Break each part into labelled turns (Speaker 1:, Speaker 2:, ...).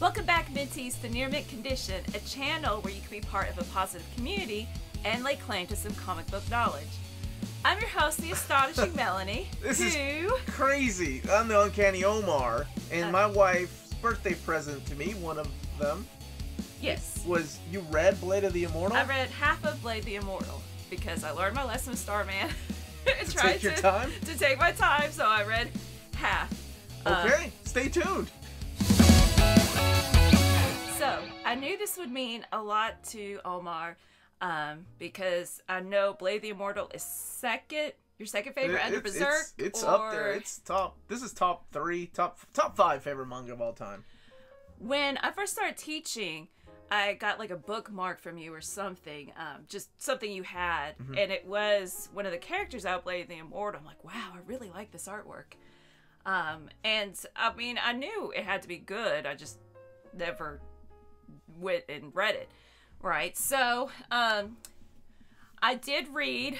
Speaker 1: Welcome back, Minties, to Near Mint Condition, a channel where you can be part of a positive community and lay claim to some comic book knowledge. I'm your host, the Astonishing Melanie.
Speaker 2: This is crazy. I'm the Uncanny Omar, and my wife's birthday present to me, one of them, was you read Blade of the Immortal?
Speaker 1: I read half of Blade the Immortal because I learned my lesson with Starman.
Speaker 2: To take your time?
Speaker 1: To take my time, so I read half.
Speaker 2: Okay, stay tuned.
Speaker 1: So, I knew this would mean a lot to Omar because I know Blade the Immortal is your second favorite under Berserk?
Speaker 2: It's up there. It's top. This is top 3, top 5 favorite manga of all time.
Speaker 1: When I first started teaching, I got like a bookmark from you or something, just something you had, and it was one of the characters out Blade the Immortal. I'm like, wow, I really like this artwork. And I mean, I knew it had to be good. I just never went and read it, right? So I did read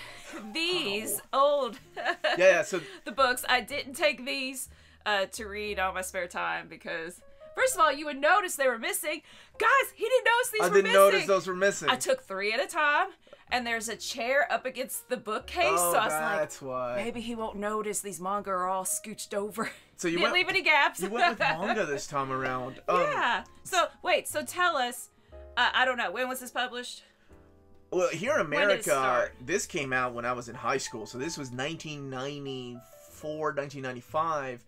Speaker 1: these old
Speaker 2: so
Speaker 1: the books. I didn't take these to read on my spare time because first of all, you would notice they were missing. Guys, he didn't notice these were missing.
Speaker 2: I didn't notice those were missing.
Speaker 1: I took 3 at a time, and there's a chair up against the bookcase, so I was
Speaker 2: that's
Speaker 1: like,
Speaker 2: why.
Speaker 1: Maybe he won't notice these manga are all scooched over.
Speaker 2: So you
Speaker 1: didn't leave any gaps.
Speaker 2: You went with manga this time around.
Speaker 1: Yeah. So, wait, so tell us, I don't know, when was this published?
Speaker 2: Well, here in America, this came out when I was in high school, so this was 1994, 1995.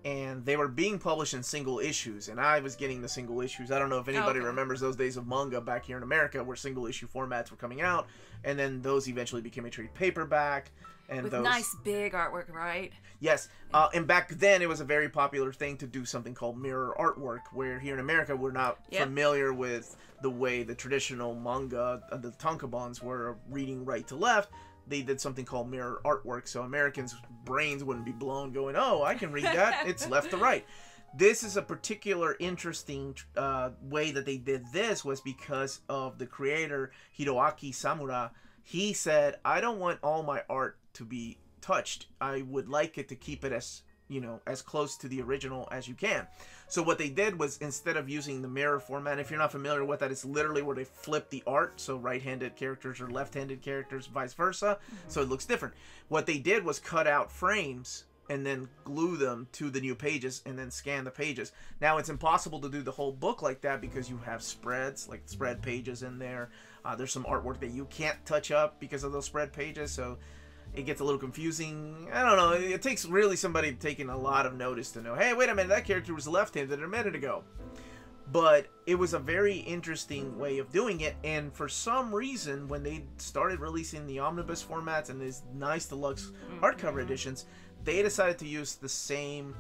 Speaker 2: And they were being published in single issues, and I was getting the single issues. I don't know if anybody remembers those days of manga back here in America where single issue formats were coming out, and then those eventually became a trade paperback. And
Speaker 1: with nice big artwork, right?
Speaker 2: Yes. And back then it was a very popular thing to do something called mirror artwork, where here in America we're not familiar with the way the traditional manga, the tankobons, were reading right to left. They did something called mirror artwork, so Americans' brains wouldn't be blown going, oh, I can read that. It's left to right. This is a particular interesting way that they did this was because of the creator, Hiroaki Samura. He said, I don't want all my art to be touched. I would like it to keep it as, as close to the original as you can. So what they did was, instead of using the mirror format, if you're not familiar with that, it's literally where they flip the art, so right-handed characters or left-handed characters, vice versa, so it looks different. What they did was cut out frames and then glue them to the new pages and then scan the pages. Now, it's impossible to do the whole book like that because you have spreads, like spread pages in there. There's some artwork that you can't touch up because of those spread pages, so it gets a little confusing. I don't know. It takes really somebody taking a lot of notice to know, hey, wait a minute, that character was left-handed a minute ago. But it was a very interesting way of doing it, and for some reason, when they started releasing the omnibus formats and these nice deluxe hardcover editions, they decided to use the same,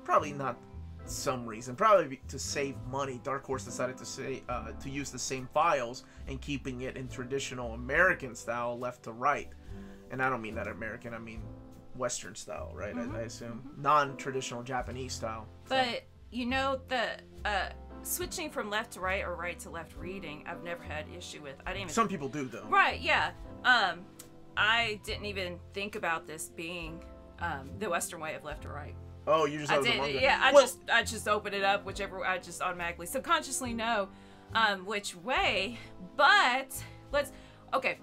Speaker 2: probably not some reason, probably to save money. Dark Horse decided to use the same files and keeping it in traditional American style, left to right. And I don't mean that American, I mean Western style, right? I assume. Non-traditional Japanese style.
Speaker 1: But, the switching from left to right or right to left reading, I've never had issue with.
Speaker 2: Some people do, though.
Speaker 1: Right, yeah. I didn't even think about this being the Western way of left to right.
Speaker 2: Oh, you just manga.
Speaker 1: Yeah, I just open it up, whichever, I just automatically, subconsciously know which way, but okay.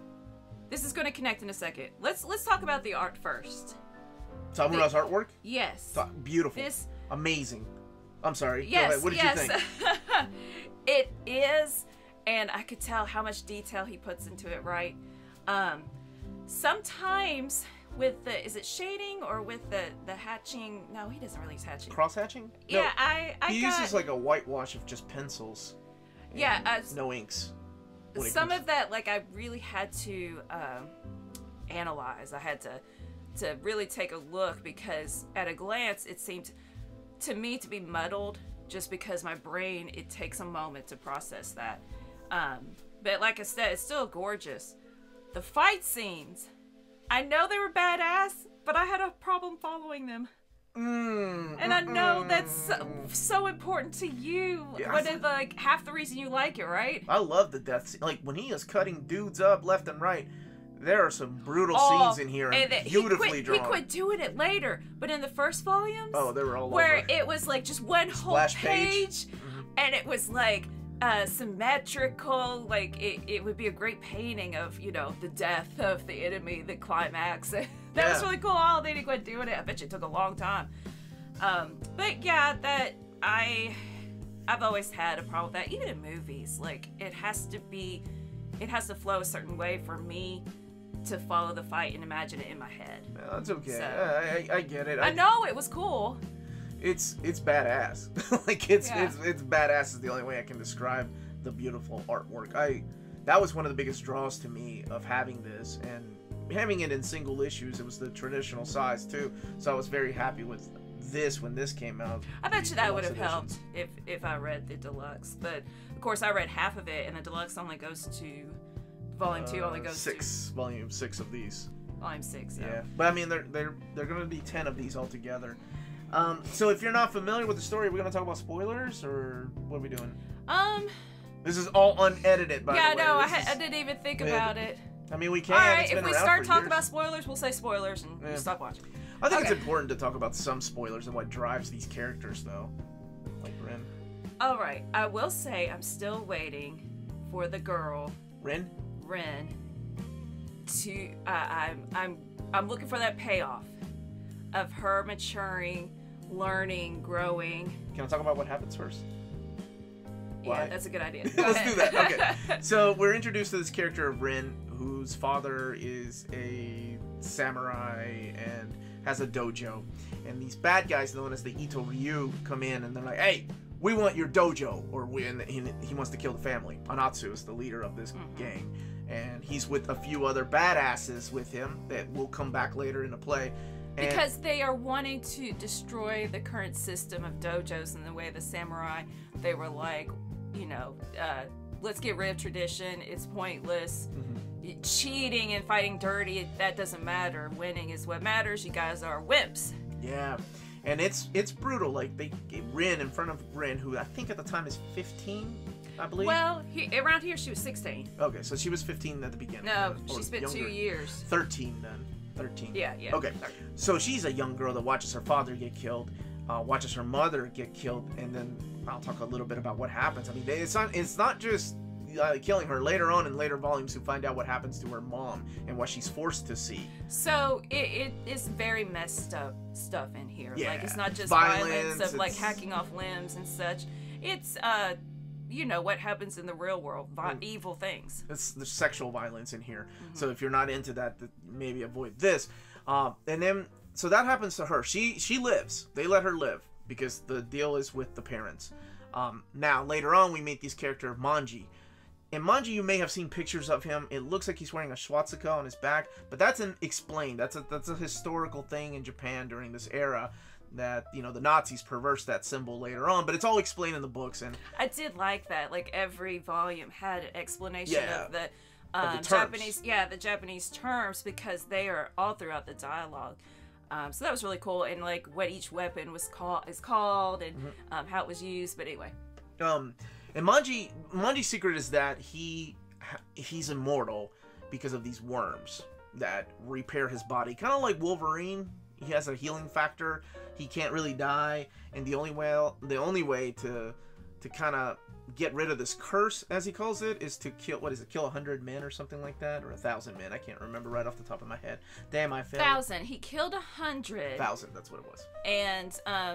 Speaker 1: This is going to connect in a second. Let's talk about the art first.
Speaker 2: Samura's artwork?
Speaker 1: Yes.
Speaker 2: Beautiful. Amazing. I'm sorry.
Speaker 1: Yes.
Speaker 2: Go ahead. What did you think?
Speaker 1: It is, and I could tell how much detail he puts into it, right? Sometimes with is it shading or with the hatching? No, he doesn't really use hatching.
Speaker 2: Cross hatching?
Speaker 1: Yeah,
Speaker 2: no, he uses like a whitewash of just pencils.
Speaker 1: Yeah.
Speaker 2: No inks.
Speaker 1: Some of that, like, I really had to analyze. I had to really take a look because at a glance it seemed to me to be muddled just because my brain, it takes a moment to process that. But like I said, it's still gorgeous. The fight scenes, I know they were badass, but I had a problem following them. And I know that's so important to you.
Speaker 2: Yeah,
Speaker 1: but it's like half the reason you like it, right?
Speaker 2: I love the death scene. Like when he is cutting dudes up left and right, there are some brutal scenes in here and beautifully drawn.
Speaker 1: He quit doing it later, but in the first volumes,
Speaker 2: they were all
Speaker 1: where
Speaker 2: over.
Speaker 1: It was like just one whole
Speaker 2: page.
Speaker 1: and it was like symmetrical, like it would be a great painting of, you know, the death of the enemy, the climax. That was really cool. Oh, they didn't quite doing it. I bet you it took a long time. But yeah, that I've always had a problem with that. Even in movies, like it has to flow a certain way for me to follow the fight and imagine it in my head.
Speaker 2: No, that's okay.
Speaker 1: So,
Speaker 2: I get it.
Speaker 1: I know it was cool.
Speaker 2: It's badass. Like it's badass is the only way I can describe the beautiful artwork. That was one of the biggest draws to me of having this, and having it in single issues. It was the traditional size too, so I was very happy with this when this came out.
Speaker 1: I bet you that would have helped if I read the deluxe, but of course I read half of it, and the deluxe only goes to volume 2 only goes to
Speaker 2: volume 6 of these.
Speaker 1: Volume 6.
Speaker 2: Yeah, but I mean they're going to be 10 of these altogether. So if you're not familiar with the story, we're going to talk about spoilers, or what are we doing? This is all unedited, by the way.
Speaker 1: Yeah, no, I didn't even think about it.
Speaker 2: I mean, we can.
Speaker 1: All right, if we start talking about spoilers, we'll say spoilers and we'll stop watching.
Speaker 2: I think it's important to talk about some spoilers and what drives these characters, though. Like Rin.
Speaker 1: All right, I will say I'm still waiting for the girl.
Speaker 2: Rin.
Speaker 1: To I'm looking for that payoff of her maturing, learning, growing.
Speaker 2: Can I talk about what happens first?
Speaker 1: Yeah, that's a good idea.
Speaker 2: Let's do that. Okay. So we're introduced to this character of Rin, whose father is a samurai and has a dojo. And these bad guys, known as the Ito Ryu, come in and they're like, "Hey, we want your dojo," or he wants to kill the family. Anatsu is the leader of this gang, and he's with a few other badasses with him that will come back later into play.
Speaker 1: Because they are wanting to destroy the current system of dojos, and the way the samurai, they were like, you know, let's get rid of tradition. It's pointless. Cheating and fighting dirty, that doesn't matter. Winning is what matters. You guys are wimps.
Speaker 2: Yeah. And it's brutal. Like, they get Rin in front of Rin, who I think at the time is 15, I believe.
Speaker 1: Well, around here she was 16.
Speaker 2: Okay, so she was 15 at the beginning.
Speaker 1: No, she spent 2 years.
Speaker 2: 13 then. 13.
Speaker 1: Yeah.
Speaker 2: Okay, so she's a young girl that watches her father get killed, watches her mother get killed, and then I'll talk a little bit about what happens. I mean, it's not just killing her. Later on in later volumes, you find out what happens to her mom and what she's forced to see.
Speaker 1: So it is very messed up stuff in here.
Speaker 2: Yeah.
Speaker 1: Like, it's not just violence of like hacking off limbs and such. It's you know what happens in the real world, evil things.
Speaker 2: There's sexual violence in here. So if you're not into that, maybe avoid this. And then so that happens to her. She lives. They let her live because the deal is with the parents. Now later on we meet this character of Manji. And Manji, you may have seen pictures of him. It looks like he's wearing a swastika on his back, but that's explained. That's a historical thing in Japan during this era, that, you know, the Nazis perverse that symbol later on, but it's all explained in the books. And
Speaker 1: I did like that. Like, every volume had an explanation of the Japanese terms, because they are all throughout the dialogue. So that was really cool, and like what each weapon is called, and how it was used. But anyway.
Speaker 2: And Manji's secret is that he's immortal because of these worms that repair his body. Kind of like Wolverine. He has a healing factor. He can't really die, and the only way to kind of get rid of this curse, as he calls it, is to kill 100 men or something like that, or 1,000 men. I can't remember right off the top of my head. Damn, I failed.
Speaker 1: 1,000. He killed 100.
Speaker 2: 1,000. That's what it was.
Speaker 1: And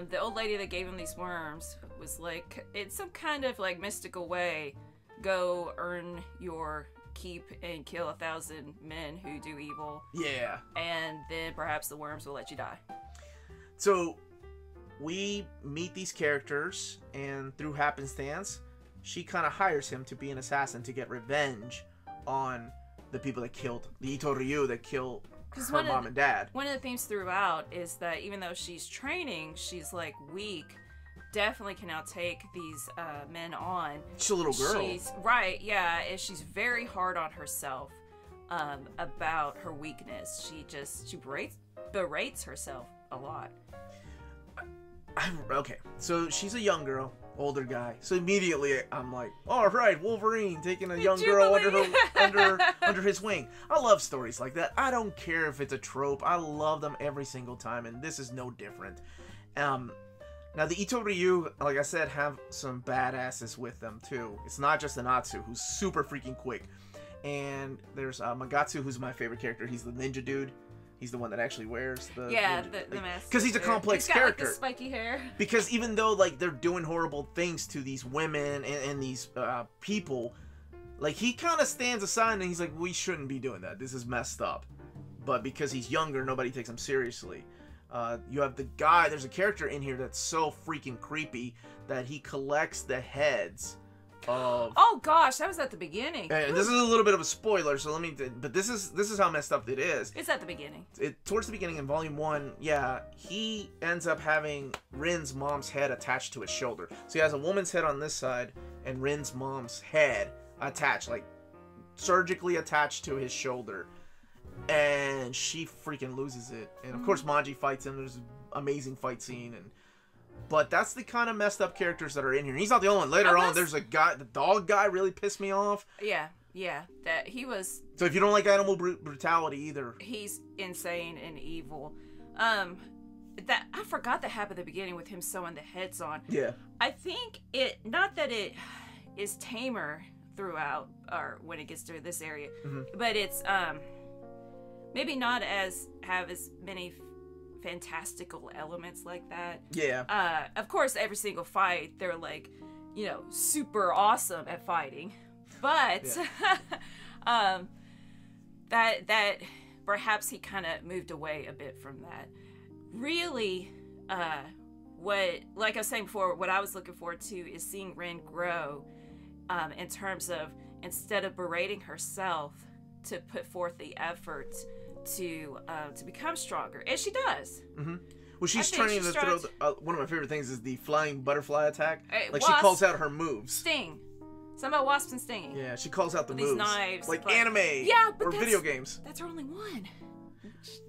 Speaker 1: the old lady that gave him these worms was like, it's some kind of like mystical way. Go earn your keep and kill 1,000 men who do evil.
Speaker 2: Yeah.
Speaker 1: And then perhaps the worms will let you die.
Speaker 2: So we meet these characters, and through happenstance, she kind of hires him to be an assassin to get revenge on the people that killed the Ito Ryu, that kill her mom and dad. One
Speaker 1: of the themes throughout is that even though she's training, she's like weak. Definitely cannot take these men on.
Speaker 2: She's a little girl.
Speaker 1: Right, yeah. And she's very hard on herself about her weakness. She berates herself a lot.
Speaker 2: Okay, so she's a young girl, older guy. So immediately I'm like, all right, Wolverine taking a young girl under his wing. I love stories like that. I don't care if it's a trope. I love them every single time, and this is no different. Now, the Ito Ryu, like I said, have some badasses with them, too. It's not just the Natsu, who's super freaking quick. And there's Magatsu, who's my favorite character. He's the ninja dude. He's the one that actually wears the
Speaker 1: the mask.
Speaker 2: Because he's a complex
Speaker 1: he's got,
Speaker 2: character.
Speaker 1: Like, the spiky hair.
Speaker 2: Because even though like they're doing horrible things to these women and these people, like he kind of stands aside and he's like, we shouldn't be doing that. This is messed up. But because he's younger, nobody takes him seriously. You have the guy. There's a character in here that's so freaking creepy that he collects the heads of.
Speaker 1: Oh gosh, that was at the beginning.
Speaker 2: And this is a little bit of a spoiler, so let me. But this is how messed up it is.
Speaker 1: It's at the beginning.
Speaker 2: Towards the beginning in Volume 1, yeah, he ends up having Rin's mom's head attached to his shoulder. So he has a woman's head on this side and Rin's mom's head attached, like surgically attached to his shoulder. And she freaking loses it. And of course Manji fights him. There's an amazing fight scene. But that's the kind of messed up characters that are in here. And he's not the only one. Later on, there's a guy, the dog guy really pissed me off.
Speaker 1: Yeah, that he was...
Speaker 2: So if you don't like animal brutality either...
Speaker 1: He's insane and evil. That I forgot that happened at the beginning with him sewing the heads on.
Speaker 2: Yeah.
Speaker 1: I think not that it is tamer throughout, or when it gets to this area, but it's... maybe not have as many fantastical elements like that.
Speaker 2: Yeah.
Speaker 1: Of course, every single fight, they're like, super awesome at fighting. But that perhaps he kind of moved away a bit from that. Really, like I was saying before, what I was looking forward to is seeing Rin grow in terms of, instead of berating herself, to put forth the effort to become stronger, and she does.
Speaker 2: Well, she's trying to throw one of my favorite things is the flying butterfly attack. Like
Speaker 1: wasp,
Speaker 2: she calls out her moves.
Speaker 1: Sting. Something about wasps and stinging.
Speaker 2: Yeah, she calls out the
Speaker 1: These
Speaker 2: moves.
Speaker 1: Knives,
Speaker 2: like anime.
Speaker 1: Yeah, but
Speaker 2: or video games.
Speaker 1: That's her only one.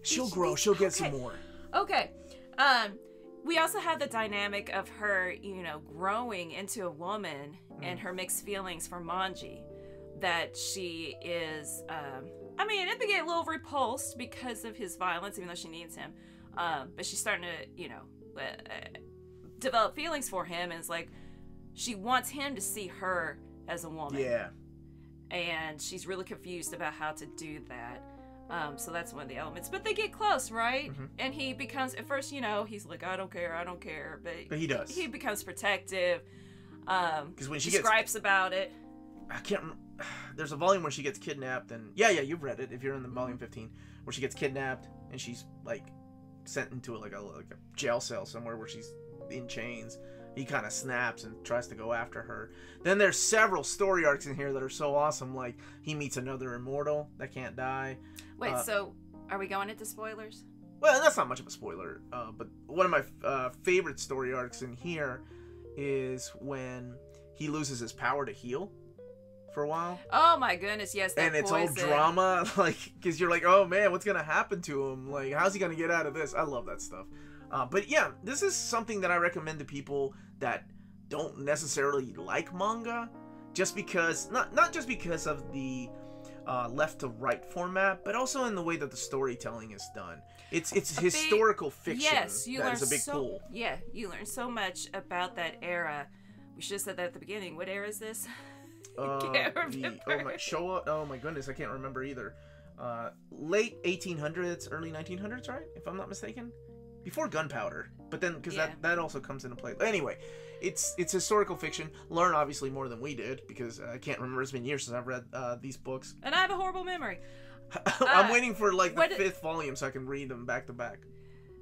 Speaker 2: She'll grow. She'll get some more.
Speaker 1: Okay. We also have the dynamic of her, growing into a woman and her mixed feelings for Manji. That she is, at the beginning, a little repulsed because of his violence, even though she needs him. But she's starting to, develop feelings for him, and it's like she wants him to see her as a woman.
Speaker 2: Yeah.
Speaker 1: And she's really confused about how to do that. So that's one of the elements. But they get close, right? And he becomes, at first, he's like, I don't care. But
Speaker 2: he does.
Speaker 1: He becomes protective.
Speaker 2: Because when she
Speaker 1: gripes about it.
Speaker 2: I can't remember. There's a volume where she gets kidnapped, and yeah, you've read it if you're in the volume 15, where she gets kidnapped and she's like sent into like a jail cell somewhere where she's in chains. He kind of snaps and tries to go after her. Then there's several story arcs in here that are so awesome, like he meets another immortal that can't die.
Speaker 1: Wait, so are we going into spoilers?
Speaker 2: Well, that's not much of a spoiler, but one of my favorite story arcs in here is when he loses his power to heal for a while.
Speaker 1: Oh my goodness, yes, that
Speaker 2: and it's
Speaker 1: poison.
Speaker 2: all drama, like, because you're like, oh man, what's gonna happen to him? Like, how's he gonna get out of this? I love that stuff. But yeah, this is something that I recommend to people that don't necessarily like manga, just because, not just because of the left to right format, but also in the way that the storytelling is done. It's historical fiction.
Speaker 1: Yes, you learn
Speaker 2: is a big pull.
Speaker 1: Yeah, you learn so much about that era. We should have said that at the beginning. What era is this?
Speaker 2: Showa. Oh my goodness, I can't remember either. Late 1800s, early 1900s, right? If I'm not mistaken, before gunpowder. But then, because that also comes into play. Anyway, it's historical fiction. Learn obviously more than we did, because I can't remember. It's been years since I've read these books,
Speaker 1: and I have a horrible memory.
Speaker 2: I'm waiting for like the 5th volume so I can read them back to back.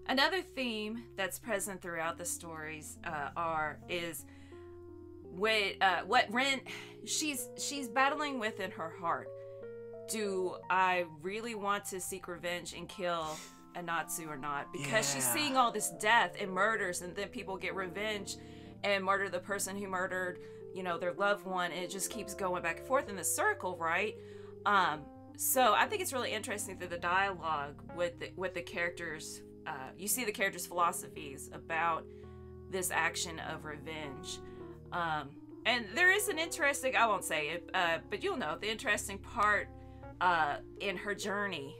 Speaker 1: Another theme that's present throughout the stories is what Rin she's battling with in her heart. Do I really want to seek revenge and kill Anatsu or not? Because she's seeing all this death and murders, and then people get revenge and murder the person who murdered, their loved one, and it just keeps going back and forth in the circle, right? So I think it's really interesting through the dialogue with the characters. You see the characters' philosophies about this action of revenge. And there is an interesting, I won't say it, but you'll know, the interesting part in her journey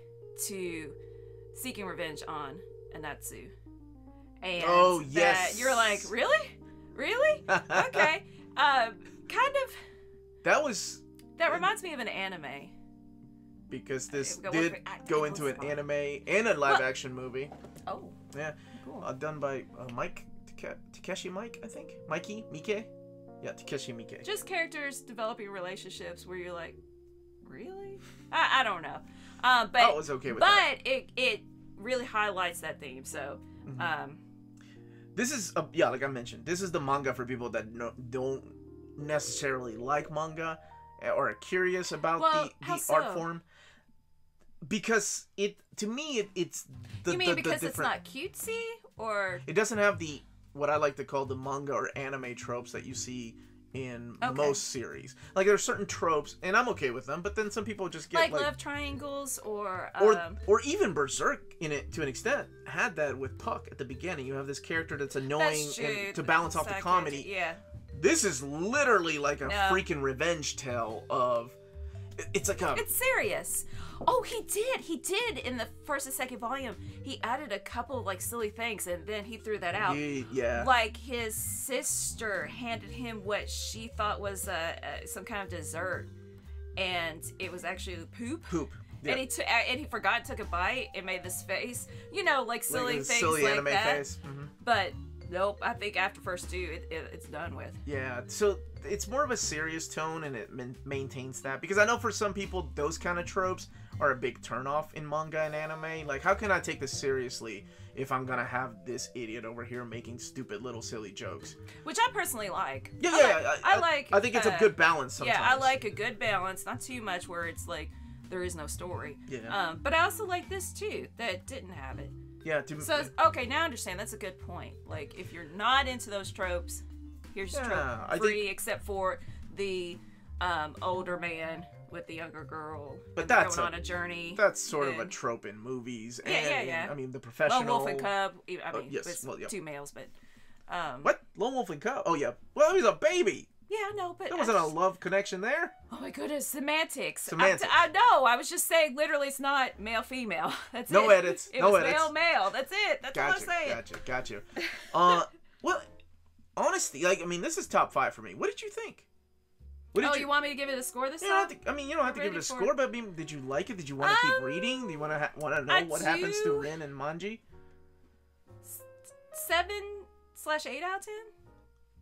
Speaker 1: to seeking revenge on Anatsu. And
Speaker 2: oh yes,
Speaker 1: you're like, really? Okay. Kind of. That reminds me of an anime.
Speaker 2: Because this did go into an anime and a live-action movie.
Speaker 1: Oh.
Speaker 2: Yeah. Cool. Done by Takeshi Mike, I think. Mike? Yeah, Takeshi Mike.
Speaker 1: Just characters developing relationships where you're like, really? I don't know. But
Speaker 2: I was okay with that.
Speaker 1: But it really highlights that theme. So,
Speaker 2: this is like I mentioned, this is the manga for people that don't necessarily like manga or are curious about the art form. Because it's the
Speaker 1: You mean because
Speaker 2: the
Speaker 1: it's not cutesy, or
Speaker 2: it doesn't have the what I like to call the manga or anime tropes that you see in most series. Like there are certain tropes, and I'm okay with them, but then some people just get
Speaker 1: like love triangles or
Speaker 2: even Berserk in it to an extent had that with Puck at the beginning. You have this character that's annoying and to balance off the comedy.
Speaker 1: Yeah.
Speaker 2: This is literally like a freaking revenge tale of. It's like
Speaker 1: it's serious. Oh, he did in the first and second volume. He added a couple of like silly things, and then he threw that out.
Speaker 2: Yeah.
Speaker 1: Like his sister handed him what she thought was some kind of dessert, and it was actually poop. Yeah. And he forgot, took a bite, and made this face. You know, like silly things
Speaker 2: silly
Speaker 1: like
Speaker 2: anime
Speaker 1: that.
Speaker 2: Face.
Speaker 1: But nope, I think after first two, it's done with.
Speaker 2: Yeah, so it's more of a serious tone, and it maintains that. Because I know for some people, those kind of tropes are a big turnoff in manga and anime. Like, how can I take this seriously if I'm gonna have this idiot over here making stupid little silly jokes?
Speaker 1: Which I personally like.
Speaker 2: I think it's a good balance sometimes.
Speaker 1: Yeah, I like a good balance, not too much where it's like there is no story.
Speaker 2: Yeah.
Speaker 1: But I also like this too, that didn't have it.
Speaker 2: Yeah.
Speaker 1: Okay, now I understand. That's a good point. Like, if you're not into those tropes, here's trope free, except for the older man with the younger girl,
Speaker 2: but that's
Speaker 1: going on a journey.
Speaker 2: That's sort of a trope in movies.
Speaker 1: Yeah.
Speaker 2: I mean, the professional.
Speaker 1: Lone Wolf and Cub. I mean,
Speaker 2: yes,
Speaker 1: two males, but
Speaker 2: what? Lone Wolf and Cub? Oh yeah. Well, he's a baby.
Speaker 1: Yeah, I know, but
Speaker 2: there wasn't a love connection there.
Speaker 1: Oh my goodness, semantics. I know. I was just saying, literally, it's not male female. That's
Speaker 2: no
Speaker 1: it.
Speaker 2: Edits.
Speaker 1: It
Speaker 2: no
Speaker 1: was
Speaker 2: edits.
Speaker 1: male. That's it. That's all I'm saying.
Speaker 2: Gotcha. Well, honestly, like, I mean, this is top 5 for me. What did you think?
Speaker 1: You want me to give it a score this time?
Speaker 2: You don't have to give it a score, but I mean, did you like it? Did you want to keep reading? Do you want to know what happens to Rin and Manji?
Speaker 1: 7/8 out of 10.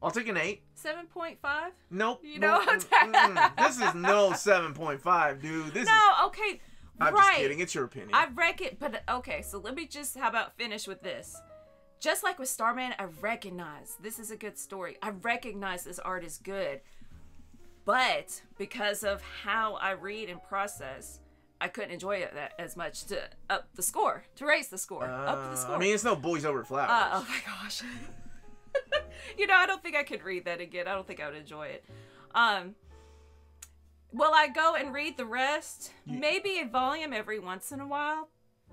Speaker 2: I'll take an 8.
Speaker 1: 7.5.
Speaker 2: Nope.
Speaker 1: You know what?
Speaker 2: This is no 7.5, dude.
Speaker 1: Okay.
Speaker 2: I'm just kidding. It's your opinion.
Speaker 1: I reckon, but okay. So let me just, how about finish with this? Just like with Starman, I recognize this is a good story. I recognize this art is good. But because of how I read and process, I couldn't enjoy it as much to up the score, to raise the score, up the score.
Speaker 2: I mean, it's no Boys Over Flowers.
Speaker 1: Oh my gosh. I don't think I could read that again. I don't think I would enjoy it. Will I go and read the rest? Yeah. Maybe a volume every once in a while.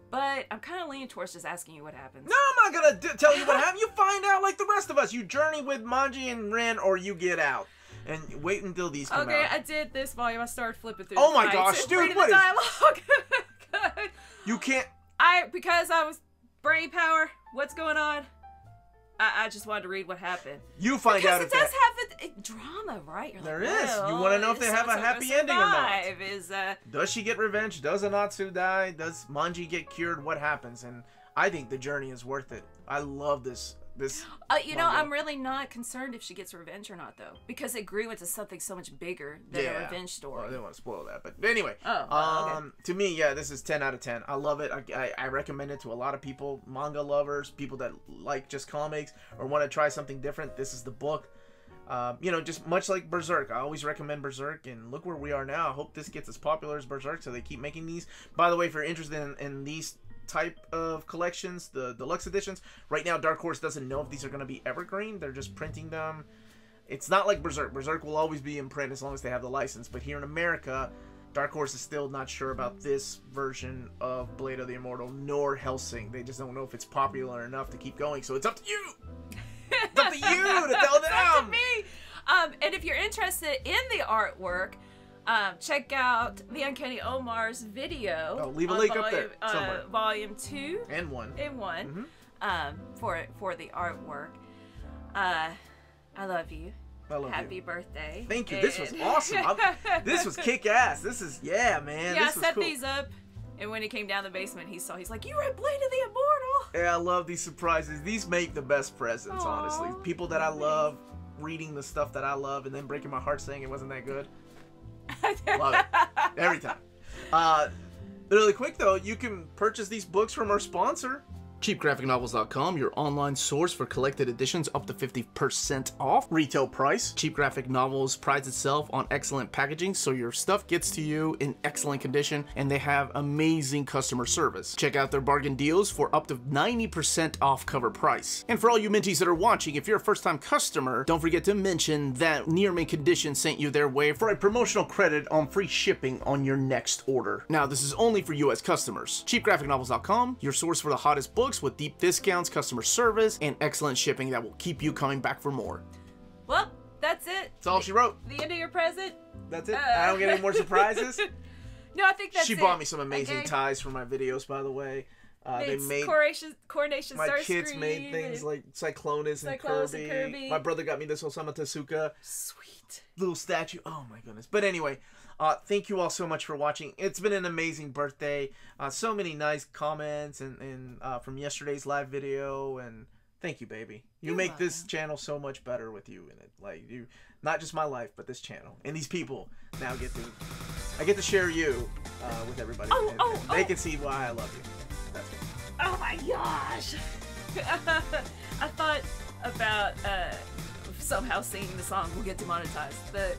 Speaker 1: But I'm kind of leaning towards just asking you what happens.
Speaker 2: No, I'm not going to tell you what happens. You find out like the rest of us. You journey with Manji and Rin, or you get out. And wait until these come out.
Speaker 1: Okay, I did this volume. I started flipping through.
Speaker 2: Oh my gosh, dude! What
Speaker 1: is dialogue? Good.
Speaker 2: You can't.
Speaker 1: Because I was brain power. What's going on? I just wanted to read what happened.
Speaker 2: You find out if
Speaker 1: it does have a drama, right?
Speaker 2: There is. You want to know if they have a happy ending or not? Does she get revenge? Does Anatsu die? Does Manji get cured? What happens? And I think the journey is worth it. I love this.
Speaker 1: I'm really not concerned if she gets revenge or not, though, because it grew into something so much bigger than a revenge story.
Speaker 2: Well, I didn't want to spoil that, but anyway.
Speaker 1: Okay.
Speaker 2: To me, this is 10 out of 10. I love it. I recommend it to a lot of people, manga lovers, people that like just comics or want to try something different. This is the book. Just much like Berserk. I always recommend Berserk, and look where we are now. I hope this gets as popular as Berserk, so they keep making these. By the way, if you're interested in these type of collections, the deluxe editions, right now Dark Horse doesn't know if these are going to be evergreen. They're just printing them. It's not like Berserk. Berserk will always be in print as long as they have the license, but here in America, Dark Horse is still not sure about this version of Blade of the Immortal nor Hellsing. They just don't know if it's popular enough to keep going, so it's up to you. It's up to you to tell them.
Speaker 1: It's up to me. And if you're interested in the artwork, check out the Uncanny Omar's video.
Speaker 2: I'll leave a link up there somewhere.
Speaker 1: Volume 2
Speaker 2: and 1.
Speaker 1: for the artwork. I love you.
Speaker 2: I love
Speaker 1: Happy
Speaker 2: you.
Speaker 1: birthday.
Speaker 2: Thank you. This was awesome. This was kick-ass. This is, yeah, man.
Speaker 1: Yeah,
Speaker 2: this
Speaker 1: I
Speaker 2: was
Speaker 1: set
Speaker 2: cool.
Speaker 1: these up, and when he came down the basement, he's like, you read Blade of the Immortal?
Speaker 2: Yeah, I love these surprises. These make the best presents, honestly.
Speaker 1: Aw,
Speaker 2: People that I love, reading the stuff that I love, and then breaking my heart saying it wasn't that good. Love it. Every time. Really quick, though, you can purchase these books from our sponsor, CheapGraphicNovels.com, your online source for collected editions up to 50% off retail price. Cheap Graphic Novels prides itself on excellent packaging, so your stuff gets to you in excellent condition, and they have amazing customer service. Check out their bargain deals for up to 90% off cover price. And for all you Minties that are watching, if you're a first-time customer, don't forget to mention that Near Mint Condition sent you their way for a promotional credit on free shipping on your next order. Now, this is only for U.S. customers. CheapGraphicNovels.com, your source for the hottest books with deep discounts, customer service, and excellent shipping that will keep you coming back for more.
Speaker 1: Well, that's it.
Speaker 2: That's all she wrote.
Speaker 1: The end of your present.
Speaker 2: That's it. I don't get any more surprises.
Speaker 1: No, I think that's it.
Speaker 2: She bought me some amazing ties for my videos, by the way. They made
Speaker 1: Coronation
Speaker 2: my
Speaker 1: Starscream
Speaker 2: kids made things like Cyclonus and Kirby. My brother got me this Osamu Tezuka.
Speaker 1: Sweet.
Speaker 2: Little statue. Oh my goodness. But anyway, thank you all so much for watching. It's been an amazing birthday. So many nice comments and from yesterday's live video, and thank you, baby. You make this channel so much better with you in it. Like, you, not just my life, but this channel and these people now I get to share you with everybody. They can see why I love you. That's it.
Speaker 1: Oh my gosh. I thought about somehow singing the song. We'll get demonetized. But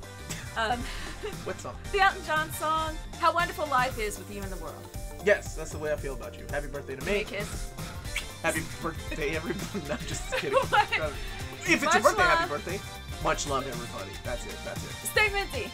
Speaker 2: what song?
Speaker 1: The Elton John song, How Wonderful Life Is With You in the World.
Speaker 2: Yes, that's the way I feel about you. Happy birthday to me.
Speaker 1: Give me a kiss.
Speaker 2: Happy birthday, everybody. No, just kidding.
Speaker 1: What?
Speaker 2: If it's your birthday, happy birthday. Much love, everybody. That's it. That's it.
Speaker 1: Stay minty.